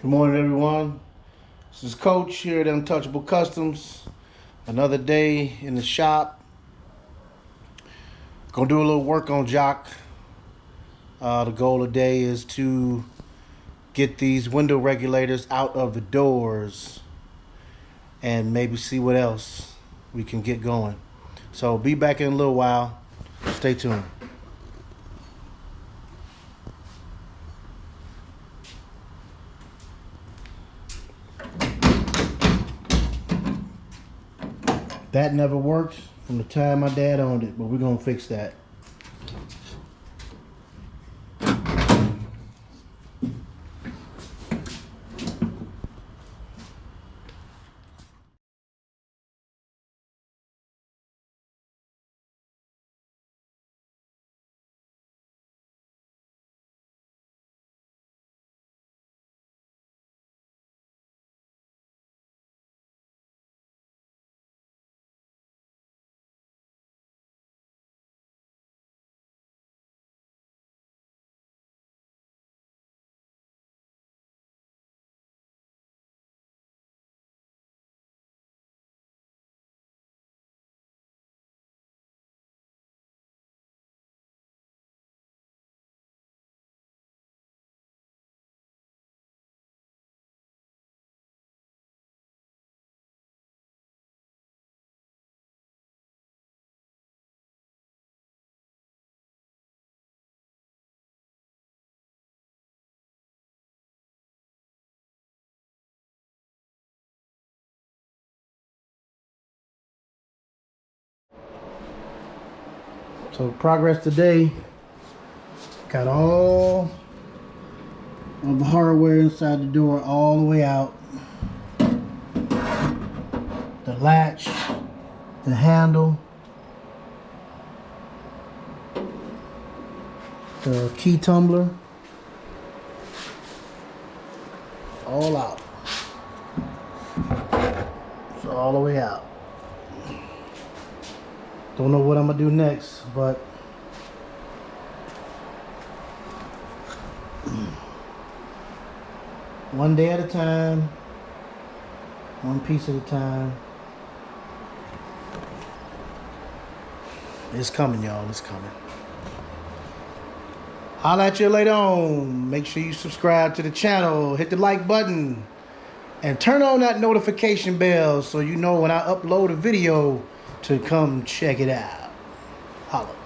Good morning, everyone. This is Coach here at Untouchable Customs. Another day in the shop. Gonna do a little work on Jock. The goal of the day is to get these window regulators out of the doors and maybe see what else we can get going. So be back in a little while. Stay tuned. That never worked from the time my dad owned it, but we're gonna fix that. So progress today, got all of the hardware inside the door all the way out. The latch, the handle, the key tumbler, all out. So all the way out. Don't know what I'm gonna do next, but one day at a time, one piece at a time. It's coming, y'all. It's coming. Holla at you later on. Make sure you subscribe to the channel, hit the like button, and turn on that notification bell so you know when I upload a video to come check it out. Holla.